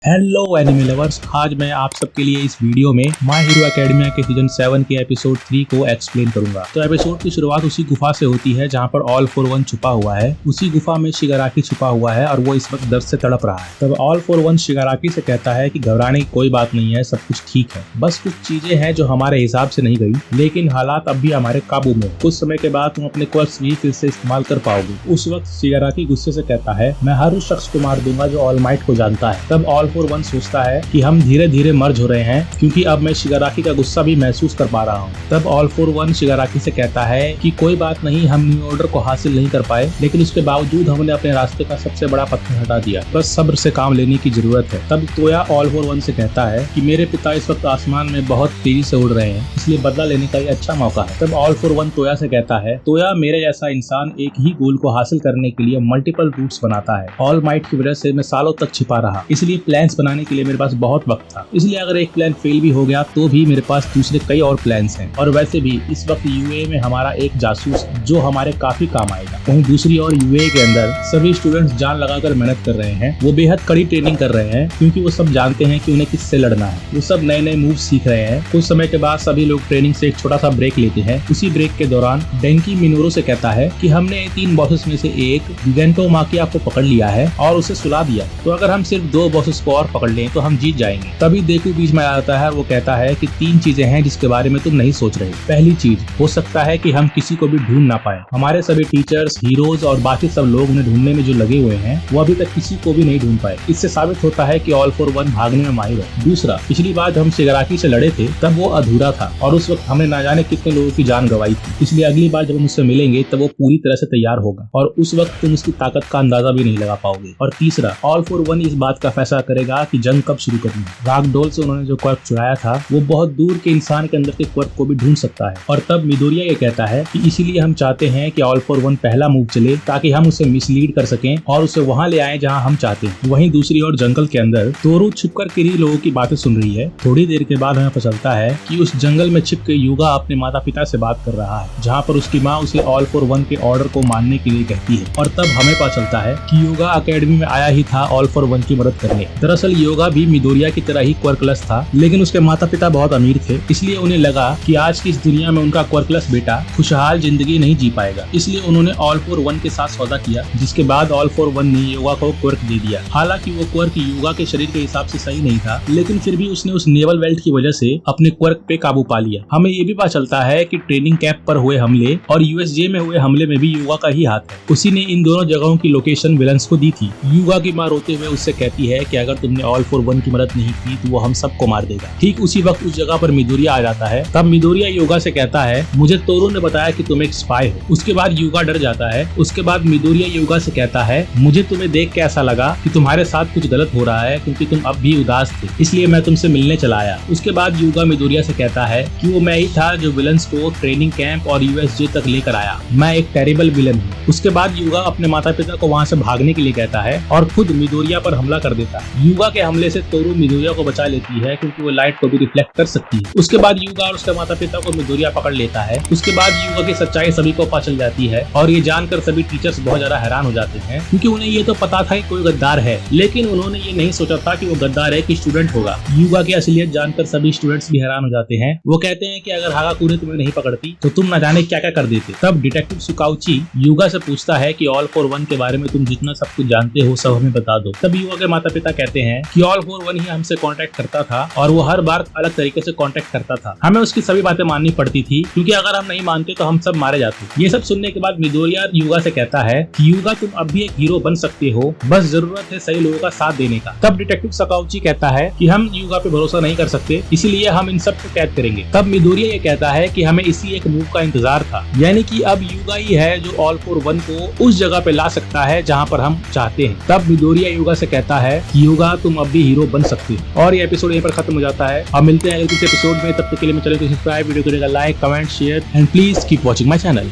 Hello anime lovers, आज मैं आप सबके लिए इस वीडियो में माय हीरो एकेडमिया के सीजन 7 के एपिसोड 3 को एक्सप्लेन करूंगा। तो एपिसोड की शुरुआत उसी गुफा से होती है जहां पर ऑल फॉर वन छुपा हुआ है। उसी गुफा में शिगाराकी छुपा हुआ है और वो इस वक्त दर्द से तड़प रहा है। तब ऑल फॉर वन शिगाराकी से कहता है कि घबराने की कोई बात नहीं है, सब कुछ ठीक है, बस कुछ चीजें हैं जो हमारे हिसाब से नहीं गई, लेकिन हालात अब भी हमारे काबू में। कुछ समय के बाद तुम अपने क्वर्क्स भी फिर से इस्तेमाल कर पाओगे। उस वक्त शिगाराकी गुस्से से कहता है, मैं हर उस शख्स को मार दूंगा जो ऑल माइट को जानता है। तब ऑल फॉर वन सोचता है कि हम धीरे धीरे मर्ज हो रहे हैं, क्योंकि अब मैं शिगाराकी का गुस्सा भी महसूस कर पा रहा हूँ। तब ऑल फॉर वन शिगाराकी से कहता है कि कोई बात नहीं, हम न्यू ऑर्डर को हासिल नहीं कर पाए, लेकिन उसके बावजूद हमने अपने रास्ते का सबसे बड़ा पत्थर हटा दिया, बस सब्र से काम लेने की जरूरत है। तब तोया ऑल फॉर वन से कहता है कि मेरे पिता इस वक्त आसमान में बहुत तेजी से उड़ रहे हैं, इसलिए बदला लेने का ये अच्छा मौका है। तब ऑल फॉर वन तोया से कहता है, तोया, मेरे जैसा इंसान एक ही गोल को हासिल करने के लिए मल्टीपल रूट्स बनाता है। ऑल माइट की वजह से मैं सालों तक छिपा रहा, इसलिए प्लान्स बनाने के लिए मेरे पास बहुत वक्त था, इसलिए अगर एक प्लान फेल भी हो गया तो भी मेरे पास दूसरे कई और प्लान्स हैं। और वैसे भी इस वक्त यूए में हमारा एक जासूस जो हमारे काफी काम आएगा। वहीं दूसरी ओर यूए के अंदर सभी स्टूडेंट्स जान लगाकर मेहनत कर रहे हैं, वो बेहद कड़ी ट्रेनिंग कर रहे हैं, क्योंकि वो सब जानते हैं कि उन्हें किससे लड़ना है। वो सब नए नए मूव सीख रहे हैं। कुछ समय के बाद सभी लोग ट्रेनिंग से एक छोटा सा ब्रेक लेते हैं। उसी ब्रेक के दौरान डेंकी मिनोरो से कहता है कि हमने 3 बॉसेस में से एक गिगेंटो माकिया को पकड़ लिया है और उसे सुला दिया, तो अगर हम सिर्फ 2 बॉसेस को और पकड़ लें तो हम जीत जाएंगे। तभी देखू बीच में आता है, वो कहता है कि 3 चीजें हैं जिसके बारे में तुम नहीं सोच रहे। पहली चीज, हो सकता है कि हम किसी को भी ढूंढ ना पाए। हमारे सभी टीचर्स, हीरोज और बाकी सब लोग उन्हें ढूंढने में जो लगे हुए हैं, वो अभी तक किसी को भी नहीं ढूंढ पाए। इससे साबित होता है कि ऑल फॉर वन भागने में माहिर है। दूसरा, पिछली बार जब हम शिगाराकी से लड़े थे तब वो अधूरा था और उस वक्त हमने ना जाने कितने लोगों की जान गंवाई थी, इसलिए अगली बार जब हम उससे मिलेंगे तब वो पूरी तरह से तैयार होगा और उस वक्त तुम उसकी ताकत का अंदाजा भी नहीं लगा पाओगे। और तीसरा, ऑल फॉर वन इस बात का फैसला करेगा कि जंग कब शुरू करनी है। रागडोल से उन्होंने जो क्वर्क चुराया था वो बहुत दूर के इंसान के अंदर के क्वर्क को भी ढूंढ सकता है। और तब मिडोरिया ये कहता है कि इसीलिए हम चाहते हैं कि ऑल फॉर वन पहला मूव चले, ताकि हम उसे मिसलीड कर सकें और उसे वहां ले आए जहां हम चाहते हैं। वहीं दूसरी ओर जंगल के अंदर तोरू छिपकर किरी लोगों की बातें सुन रही है। थोड़ी देर के बाद हमें पता चलता है कि उस जंगल में छिप के युगा अपने माता पिता से बात कर रहा है, जहाँ पर उसकी माँ उसे ऑल फॉर वन के ऑर्डर को मानने के लिए कहती है। और तब हमें पता चलता है कि युगा अकेडमी में आया ही था ऑल फॉर वन की मदद करने। दरअसल युगा भी मिडोरिया की तरह ही क्वर्कलेस था, लेकिन उसके माता पिता बहुत अमीर थे, इसलिए उन्हें लगा कि आज की इस दुनिया में उनका क्वर्कलेस बेटा खुशहाल जिंदगी नहीं जी पाएगा, इसलिए उन्होंने ऑल फॉर वन के साथ सौदा किया, जिसके बाद ऑल फॉर वन ने युगा को क्वर्क दे दिया। हालांकि वो क्वर्क युगा के शरीर के हिसाब से सही नहीं था, लेकिन फिर भी उसने उस नेवल बेल्ट की वजह से अपने क्वर्क पे काबू पा लिया। हमें ये भी पता चलता है कि ट्रेनिंग कैंप पर हुए हमले और यूएसजे में हुए हमले में भी युगा का ही हाथ है। उसी ने इन दोनों जगहों की लोकेशन विलन्स को दी थी। युगा की माँ रोते हुए उससे कहती है कि अगर तुमने ऑल फॉर वन की मदद नहीं की तो वो हम सबको मार देगा। ठीक उसी वक्त उस जगह पर मिडोरिया आ जाता है। तब मिडोरिया युगा से कहता है, मुझे तोरू ने बताया कि तुम एक स्पाई हो। उसके बाद युगा डर जाता है। उसके बाद मिडोरिया युगा से कहता है, मुझे तुम्हें देख के ऐसा लगा कि तुम्हारे साथ कुछ गलत हो रहा है, क्योंकि तुम अब भी उदास थे, इसलिए मैं तुमसे मिलने चला आया। उसके बाद युगा मिडोरिया से कहता है कि वो मैं ही था जो विलन्स को ट्रेनिंग कैंप और यूएसजे तक लेकर आया, मैं एक टेरिबल विलन हूँ। उसके बाद युगा अपने माता पिता को वहाँ से भागने के लिए कहता है और खुद मिडोरिया पर हमला कर देता है। युगा के हमले से तोरू मिडोरिया को बचा लेती है, क्योंकि वो लाइट को भी रिफ्लेक्ट कर सकती है। उसके बाद युगा और उसके माता पिता को मिडोरिया पकड़ लेता है। उसके बाद युगा की सच्चाई सभी को पता चल जाती है और ये जानकर सभी टीचर्स बहुत ज्यादा हैरान हो जाते हैं, क्योंकि उन्हें ये तो पता था कि कोई गद्दार है, लेकिन उन्होंने ये नहीं सोचा था कि वो गद्दार है कि स्टूडेंट होगा। युगा की असलियत जानकर सभी स्टूडेंट्स भी हैरान हो जाते हैं। वो कहते हैं कि अगर हागाकुने तुम्हें नहीं पकड़ती तो तुम न जाने क्या क्या कर देते। तब डिटेक्टिव सुकाउची युगा से पूछता है कि ऑल फॉर वन के बारे में तुम जितना सब कुछ जानते हो सब हमें बता दो। तब युगा के माता पिता कहते हैं कि ऑल फॉर वन ही हमसे कांटेक्ट करता था और वो हर बार अलग तरीके से कांटेक्ट करता था। हमें उसकी सभी बातें माननी पड़ती थी, क्योंकि अगर हम नहीं मानते तो हम सब मारे जाते। ये सब सुनने के बाद मिडोरिया युगा से कहता है कि युगा तुम अब भी एक हीरो बन सकते हो, बस जरूरत है सही लोगों का साथ देने का। तब डिटेक्टिव सकाउची कहता है कि हम युगा पे भरोसा नहीं कर सकते, इसीलिए हम इन सब को कैद करेंगे। तब मिडोरिया ये कहता है कि हमें इसी एक मूव का इंतजार था, यानी कि अब युगा ही है जो ऑल फॉर वन को उस जगह पे ला सकता है जहाँ पर हम चाहते हैं। तब मिडोरिया युगा से कहता है कि युगा तुम अब भी हीरो बन सकते हो। और ये एपिसोड यहीं पर खत्म हो जाता है। अब मिलते हैं अगले एपिसोड में, तब तक के लिए मैं चैनल को सब्सक्राइब, वीडियो करेगा like, comment, share and please keep watching my channel.